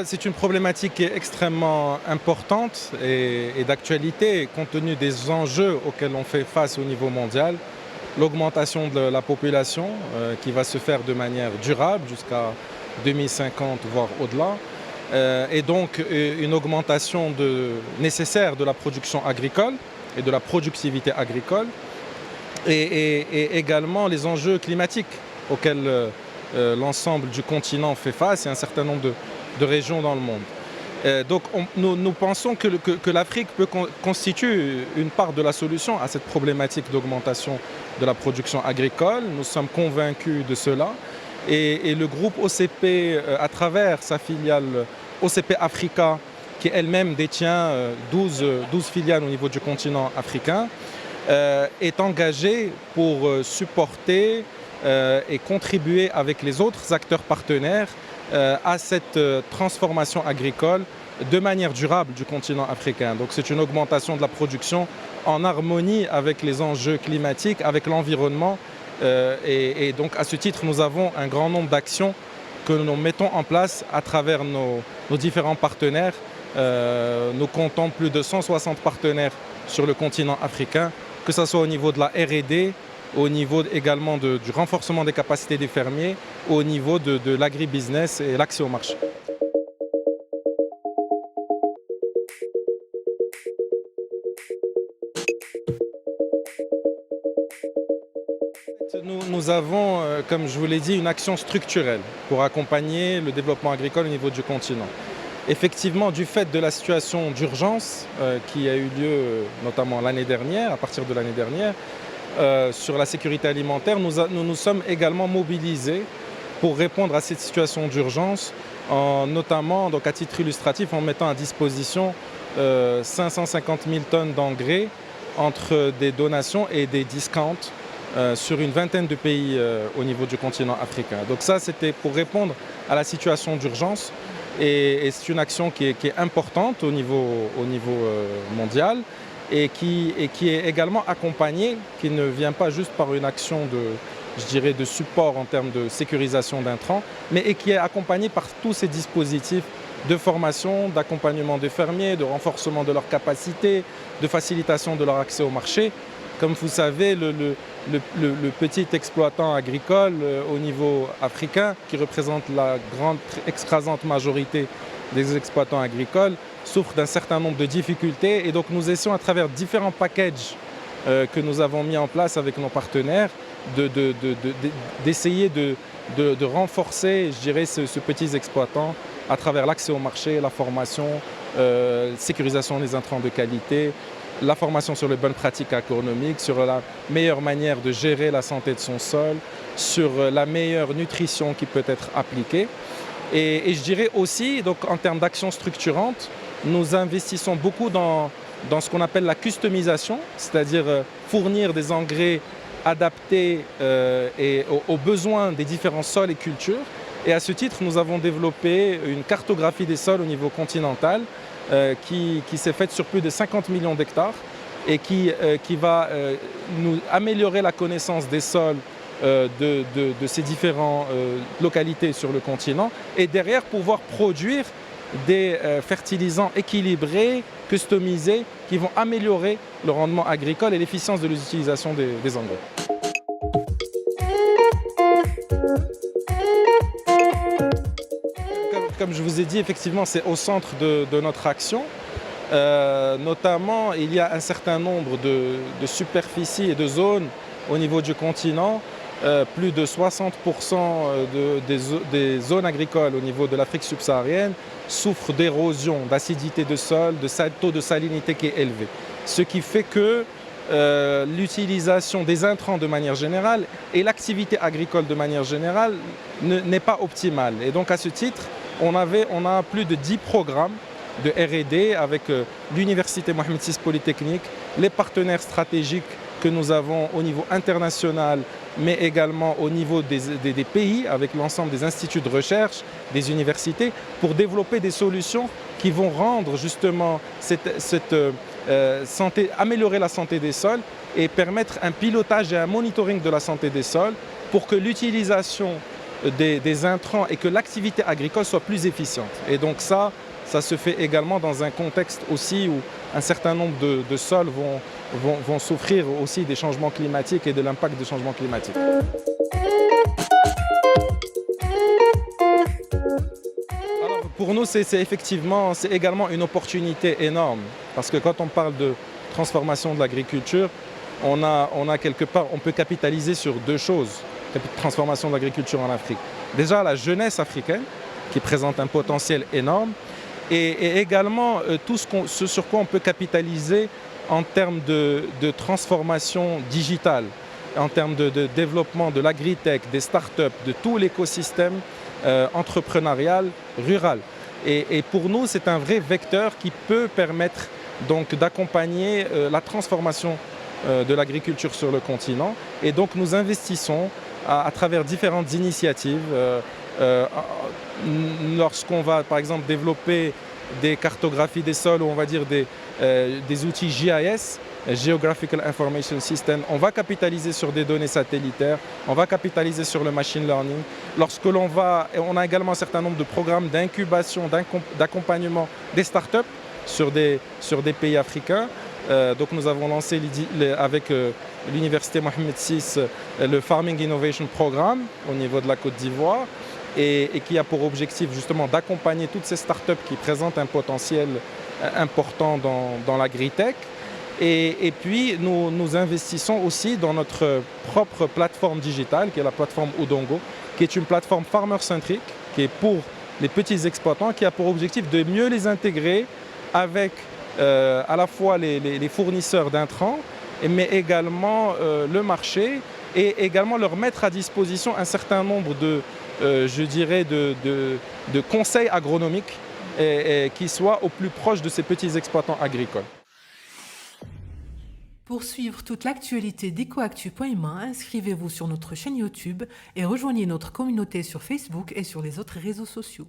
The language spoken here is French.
C'est une problématique qui est extrêmement importante et d'actualité compte tenu des enjeux auxquels on fait face au niveau mondial. L'augmentation de la population qui va se faire de manière durable jusqu'à 2050, voire au-delà. Et donc une augmentation nécessaire de la production agricole et de la productivité agricole. Et également les enjeux climatiques auxquels l'ensemble du continent fait face et un certain nombre de régions dans le monde. Donc nous pensons que l'Afrique constitue une part de la solution à cette problématique d'augmentation de la production agricole. Nous sommes convaincus de cela. Et le groupe OCP, à travers sa filiale OCP Africa, qui elle-même détient 12 filiales au niveau du continent africain, est engagé pour supporter et contribuer avec les autres acteurs partenaires à cette transformation agricole de manière durable du continent africain. Donc c'est une augmentation de la production en harmonie avec les enjeux climatiques, avec l'environnement. Et donc à ce titre, nous avons un grand nombre d'actions que nous mettons en place à travers nos différents partenaires. Nous comptons plus de 160 partenaires sur le continent africain, que ce soit au niveau de la R&D, au niveau également du renforcement des capacités des fermiers, au niveau de l'agribusiness et l'accès au marché. Nous avons, comme je vous l'ai dit, une action structurelle pour accompagner le développement agricole au niveau du continent. Effectivement, du fait de la situation d'urgence qui a eu lieu notamment l'année dernière, à partir de l'année dernière, sur la sécurité alimentaire, nous nous sommes également mobilisés pour répondre à cette situation d'urgence, notamment, donc à titre illustratif, en mettant à disposition 550 000 tonnes d'engrais entre des donations et des discounts sur une vingtaine de pays au niveau du continent africain. Donc ça, c'était pour répondre à la situation d'urgence et c'est une action qui est importante au niveau mondial et qui est également accompagnée, qui ne vient pas juste par une action de support en termes de sécurisation d'intrants, mais qui est accompagnée par tous ces dispositifs de formation, d'accompagnement des fermiers, de renforcement de leurs capacités, de facilitation de leur accès au marché. Comme vous savez, le petit exploitant agricole au niveau africain, qui représente la grande écrasante majorité des exploitants agricoles, souffre d'un certain nombre de difficultés. Et donc nous essayons à travers différents packages que nous avons mis en place avec nos partenaires d'essayer de renforcer, je dirais, ce petits exploitants à travers l'accès au marché, la formation, sécurisation des intrants de qualité, la formation sur les bonnes pratiques agronomiques, sur la meilleure manière de gérer la santé de son sol, sur la meilleure nutrition qui peut être appliquée. Et je dirais aussi, donc, en termes d'actions structurantes, nous investissons beaucoup dans ce qu'on appelle la customisation, c'est-à-dire fournir des engrais adaptés aux besoins des différents sols et cultures. Et à ce titre, nous avons développé une cartographie des sols au niveau continental qui s'est faite sur plus de 50 millions d'hectares et qui va nous améliorer la connaissance des sols de ces différentes localités sur le continent et derrière pouvoir produire des fertilisants équilibrés, customisés, qui vont améliorer le rendement agricole et l'efficience de l'utilisation des engrais. Comme je vous ai dit, effectivement, c'est au centre de notre action. Notamment, il y a un certain nombre de superficies et de zones au niveau du continent. Plus de 60% des zones agricoles au niveau de l'Afrique subsaharienne souffrent d'érosion, d'acidité de sol, de taux de salinité qui est élevé. Ce qui fait que l'utilisation des intrants de manière générale et l'activité agricole de manière générale n'est pas optimale. Et donc à ce titre, on a plus de 10 programmes de R&D avec l'Université Mohamed VI Polytechnique, les partenaires stratégiques que nous avons au niveau international, mais également au niveau des pays, avec l'ensemble des instituts de recherche, des universités, pour développer des solutions qui vont rendre justement améliorer la santé des sols et permettre un pilotage et un monitoring de la santé des sols pour que l'utilisation des intrants et que l'activité agricole soit plus efficiente. Et donc ça se fait également dans un contexte aussi où un certain nombre de sols vont souffrir aussi des changements climatiques et de l'impact des changements climatiques. Alors, pour nous, c'est également une opportunité énorme parce que quand on parle de transformation de l'agriculture, on a quelque part, on peut capitaliser sur deux choses, transformation de l'agriculture en Afrique. Déjà, la jeunesse africaine qui présente un potentiel énorme et également tout ce sur quoi on peut capitaliser en termes de transformation digitale, en termes de développement de l'agritech, des startups, de tout l'écosystème entrepreneurial rural. Et pour nous, c'est un vrai vecteur qui peut permettre donc d'accompagner la transformation de l'agriculture sur le continent. Et donc nous investissons à travers différentes initiatives. Lorsqu'on va par exemple développer des cartographies des sols ou on va dire des outils GIS, Geographical Information System, on va capitaliser sur des données satellitaires, on va capitaliser sur le machine learning. Lorsque on a également un certain nombre de programmes d'incubation, d'accompagnement des startups sur des pays africains. Donc nous avons lancé avec l'université Mohamed VI le Farming Innovation Programme au niveau de la Côte d'Ivoire et qui a pour objectif justement d'accompagner toutes ces startups qui présentent un potentiel important dans l'agritech. Et puis nous investissons aussi dans notre propre plateforme digitale qui est la plateforme Udongo, qui est une plateforme farmer-centrique qui est pour les petits exploitants, qui a pour objectif de mieux les intégrer avec à la fois les fournisseurs d'intrants, mais également le marché et également leur mettre à disposition un certain nombre de conseils agronomiques qui soient au plus proche de ces petits exploitants agricoles. Pour suivre toute l'actualité d'EcoActu.ma, inscrivez-vous sur notre chaîne YouTube et rejoignez notre communauté sur Facebook et sur les autres réseaux sociaux.